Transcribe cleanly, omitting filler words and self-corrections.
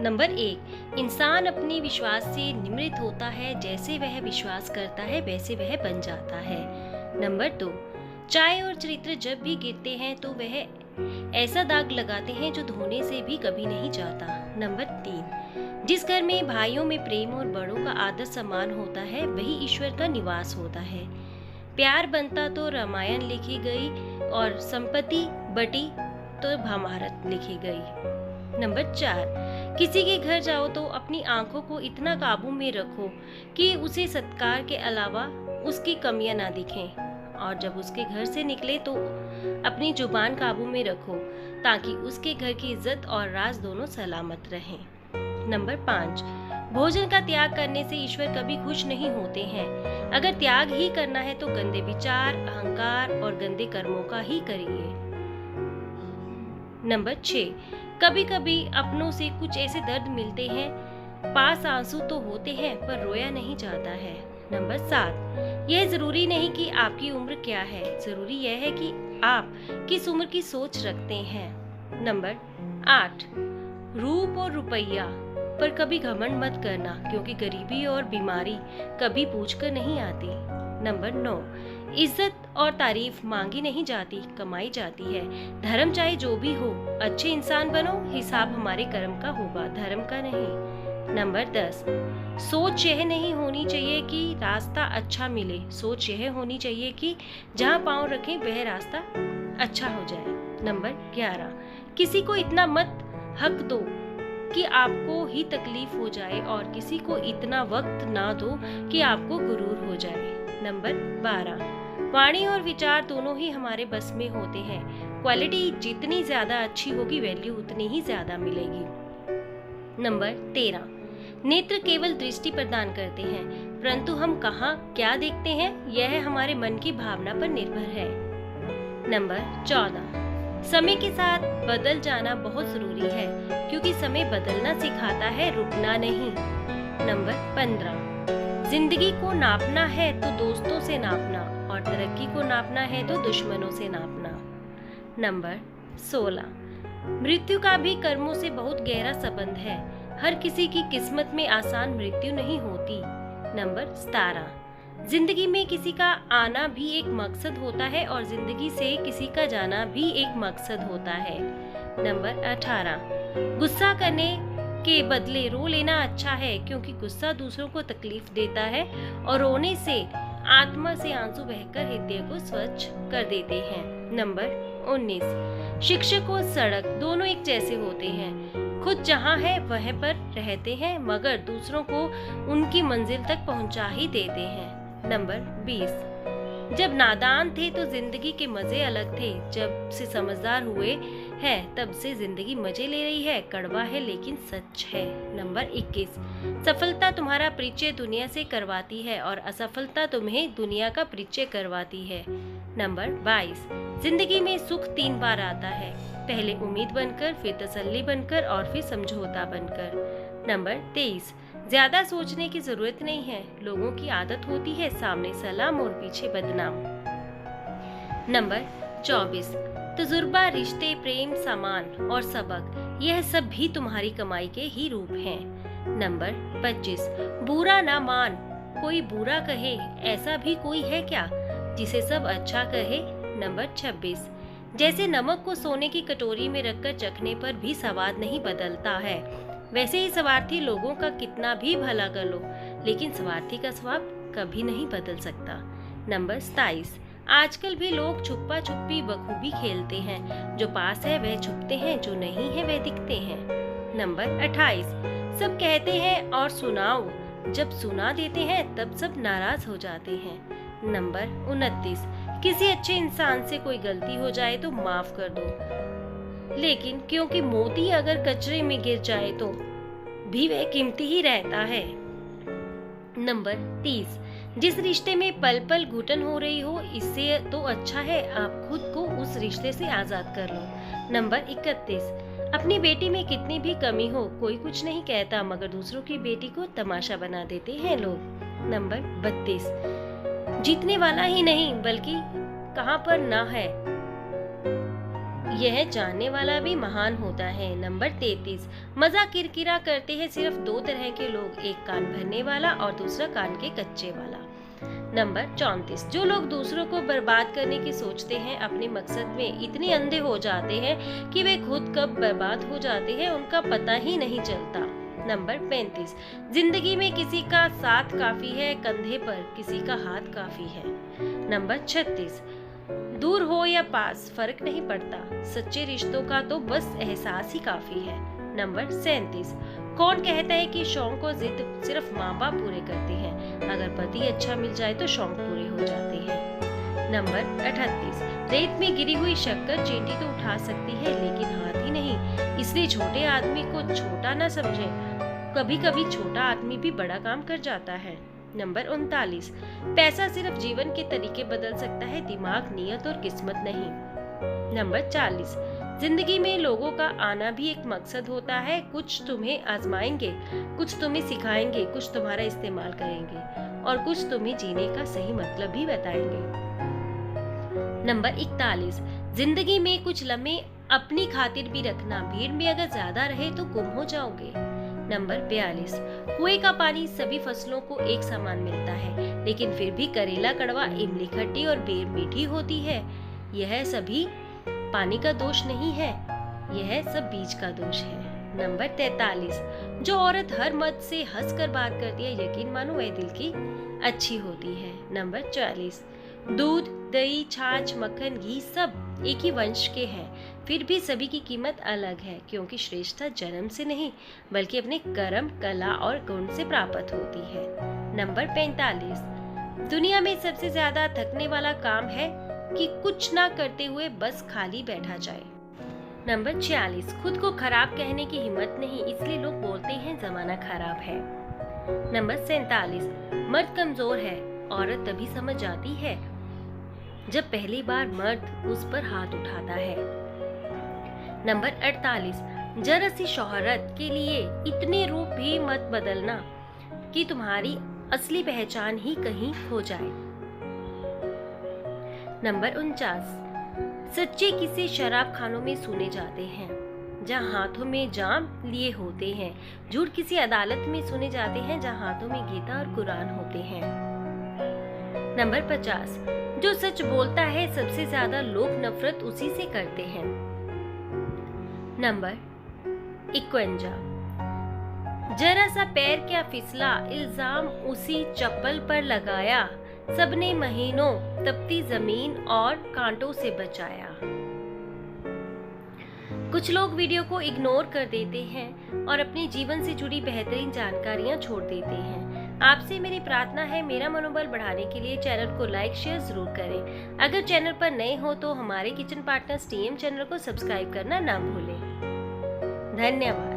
Number 1, इंसान अपने विश्वास से निमृत होता है, जैसे वह विश्वास करता है वैसे वह बन जाता है। नंबर 2, चाय और चरित्र जब भी गिरते हैं तो वह ऐसा दाग लगाते हैं जो धोने से भी कभी नहीं जाता। नंबर 3, जिस घर में भाइयों में प्रेम और बड़ों का आदर सम्मान होता है वही ईश्वर का निवास होता है। प्यार बनता तो रामायण लिखी गई और संपत्ति बटी तो महाभारत लिखी गई। नंबर 4, किसी के घर जाओ तो अपनी आंखों को इतना काबू में रखो कि उसे सत्कार के अलावा उसकी कमियां ना दिखें, और जब उसके घर से निकले तो अपनी जुबान काबू में रखो ताकि उसके घर की इज्जत और राज दोनों सलामत रहें। नंबर 5, भोजन का त्याग करने से ईश्वर कभी खुश नहीं होते हैं। अगर त्याग ही करना है तो गंदे विचार, अहंकार और गंदे कर्मों का ही करिए। नंबर 6, कभी कभी अपनों से कुछ ऐसे दर्द मिलते हैं, पास आंसू तो होते हैं पर रोया नहीं जाता है। नंबर 7, यह जरूरी नहीं कि आपकी उम्र क्या है, जरूरी यह है कि आप किस उम्र की सोच रखते हैं। नंबर 8, रूप और रुपया पर कभी घमंड मत करना, क्योंकि गरीबी और बीमारी कभी पूछकर नहीं आती। नंबर 9, इज्जत और तारीफ मांगी नहीं जाती, कमाई जाती है। धर्म चाहे जो भी हो, अच्छे इंसान बनो, हिसाब हमारे कर्म का होगा, धर्म का नहीं। नंबर 10, सोच यह नहीं होनी चाहिए कि रास्ता अच्छा मिले, सोच यह होनी चाहिए कि जहाँ पाँव रखें वह रास्ता अच्छा हो जाए। नंबर 11, किसी को इतना मत हक दो कि आपको ही तकलीफ हो जाए, और किसी को इतना वक्त ना दो कि आपको गुरूर हो जाए। नंबर 12, वाणी और विचार दोनों ही हमारे बस में होते हैं। क्वालिटी जितनी ज्यादा अच्छी होगी वैल्यू उतनी ही ज्यादा मिलेगी। नंबर 13, नेत्र केवल दृष्टि प्रदान करते हैं, परंतु हम कहाँ क्या देखते हैं यह हमारे मन की भावना पर निर्भर है। नंबर 14, समय के साथ बदल जाना बहुत जरूरी है, क्योंकि समय बदलना सिखाता है, रुकना नहीं। नंबर 15, जिंदगी को नापना है तो दोस्तों से नापना, और तरक्की को नापना है तो दुश्मनों से नापना। नंबर 16, मृत्यु का भी कर्मों से बहुत गहरा संबंध है, हर किसी की किस्मत में आसान मृत्यु नहीं होती। नंबर 17, जिंदगी में किसी का आना भी एक मकसद होता है, और जिंदगी से किसी का जाना भी एक मकसद होता है। नंबर 18, गुस्सा करने के बदले रो लेना अच्छा है, क्योंकि गुस्सा दूसरों को तकलीफ देता है, और रोने से आत्मा से आंसू बहकर हृदय को स्वच्छ कर देते हैं। नंबर 19, शिक्षक और सड़क दोनों एक जैसे होते हैं, खुद जहाँ है वह पर रहते हैं, मगर दूसरों को उनकी मंजिल तक पहुँचा ही देते हैं। नंबर 20, जब नादान थे तो जिंदगी के मजे अलग थे, जब से समझदार हुए हैं तब से जिंदगी मजे ले रही है, कड़वा है लेकिन सच है। नंबर 21, सफलता तुम्हारा परिचय दुनिया से करवाती है, और असफलता तुम्हें दुनिया का परिचय करवाती है। नंबर 22, जिंदगी में सुख 3 बार आता है, पहले उम्मीद बनकर, फिर तसल्ली बनकर, और फिर समझौता बनकर। नंबर 23, ज्यादा सोचने की जरूरत नहीं है, लोगों की आदत होती है सामने सलाम और पीछे बदनाम। नंबर 24, तजुर्बा, रिश्ते, प्रेम, सामान और सबक, यह सब भी तुम्हारी कमाई के ही रूप हैं। नंबर 25, बुरा ना मान, कोई बुरा कहे, ऐसा भी कोई है क्या जिसे सब अच्छा कहे। नंबर 26, जैसे नमक को सोने की कटोरी में रखकर चखने पर भी स्वाद नहीं बदलता है, वैसे ही स्वार्थी लोगों का कितना भी भला कर लो, लेकिन स्वार्थी का स्वभाव कभी नहीं बदल सकता। नंबर 27, आजकल भी लोग छुपा छुपी बखूबी खेलते हैं, जो पास है वह छुपते हैं, जो नहीं है वह दिखते हैं। नंबर 28, सब कहते हैं और सुनाओ, जब सुना देते हैं तब सब नाराज हो जाते हैं। नंबर 29, किसी अच्छे इंसान से कोई गलती हो जाए तो माफ कर दो, लेकिन क्योंकि मोती अगर कचरे में गिर जाए तो भी वह कीमती ही रहता है। नंबर 30, जिस रिश्ते में पल पल घुटन हो रही हो, इससे तो अच्छा है आप खुद को उस रिश्ते से आजाद कर लो। नंबर 31, अपनी बेटी में कितनी भी कमी हो कोई कुछ नहीं कहता, मगर दूसरों की बेटी को तमाशा बना देते हैं लोग। नंबर 32, जीतने वाला ही नहीं बल्कि कहां पर ना है यह जानने वाला भी महान होता है। नंबर 33, मजा किरकिरा करते हैं सिर्फ दो तरह के लोग, एक कान भरने वाला और दूसरा कान के कच्चे वाला। नंबर 34, जो लोग दूसरों को बर्बाद करने की सोचते हैं अपने मकसद में इतने अंधे हो जाते हैं कि वे खुद कब बर्बाद हो जाते हैं उनका पता ही नहीं चलता। नंबर 35, जिंदगी में किसी का साथ काफी है, कंधे पर किसी का हाथ काफी है। नंबर 36, दूर हो या पास फर्क नहीं पड़ता, सच्चे रिश्तों का तो बस एहसास ही काफी है। नंबर 37, कौन कहता है कि शौक और जिद सिर्फ माँ बाप पूरे करते हैं, अगर पति अच्छा मिल जाए तो शौक पूरे हो जाते हैं। नंबर 38, रेत में गिरी हुई शक्कर चींटी तो उठा सकती है लेकिन हाथ ही नहीं, इसलिए छोटे आदमी को छोटा न समझें, कभी कभी छोटा आदमी भी बड़ा काम कर जाता है। नंबर 39, पैसा सिर्फ जीवन के तरीके बदल सकता है, दिमाग, नियत और किस्मत नहीं। नंबर 40, जिंदगी में लोगों का आना भी एक मकसद होता है, कुछ तुम्हें आजमाएंगे, कुछ तुम्हें सिखाएंगे, कुछ तुम्हारा इस्तेमाल करेंगे और कुछ तुम्हें जीने का सही मतलब भी बताएंगे। नंबर 41, जिंदगी में कुछ लम्हे अपनी खातिर भी रखना, भीड़ में अगर ज्यादा रहे तो गुम हो जाओगे। नंबर 42, कुएं का पानी सभी फसलों को एक समान मिलता है, लेकिन फिर भी करेला कड़वा, इमली खट्टी और बेर मीठी होती है। यह सभी पानी का दोष नहीं है, यह सब बीज का दोष है। नंबर 43, जो औरत हर मर्द से हंसकर बात करती है, यकीन मानो वह दिल की अच्छी होती है। नंबर 44, दूध, दही, छाछ, मक्खन, घी सब एक ही वंश के हैं, फिर भी सभी की कीमत अलग है, क्योंकि श्रेष्ठता जन्म से नहीं बल्कि अपने कर्म, कला और गुण से प्राप्त होती है। नंबर 45, दुनिया में सबसे ज्यादा थकने वाला काम है कि कुछ ना करते हुए बस खाली बैठा जाए। नंबर 46, खुद को खराब कहने की हिम्मत नहीं, इसलिए लोग बोलते हैं जमाना खराब है। नंबर 47, मर्द कमजोर है, औरत तभी समझ जाती है जब पहली बार मर्द उस पर हाथ उठाता है। नंबर 48, जरा सी शोहरत के लिए इतने रूप भी मत बदलना कि तुम्हारी असली पहचान ही कहीं खो जाए। नंबर 49, सच्चे किस्से शराब खानों में सुने जाते हैं जहां हाथों में जाम लिए होते हैं, झूठ किसी अदालत में सुने जाते हैं जहां हाथों में गीता और कुरान होते हैं। नंबर 50, जो सच बोलता है सबसे ज्यादा लोग नफरत उसी से करते हैं। नंबर 51, जरा सा पैर क्या फिसला, इल्जाम उसी चप्पल पर लगाया, सबने महीनों तपती जमीन और कांटों से बचाया। कुछ लोग वीडियो को इग्नोर कर देते हैं और अपने जीवन से जुड़ी बेहतरीन जानकारियां छोड़ देते हैं। आपसे मेरी प्रार्थना है, मेरा मनोबल बढ़ाने के लिए चैनल को लाइक शेयर जरूर करें। अगर चैनल पर नए हो तो हमारे किचन पार्टनर्स टीएम चैनल को सब्सक्राइब करना ना भूलें। धन्यवाद।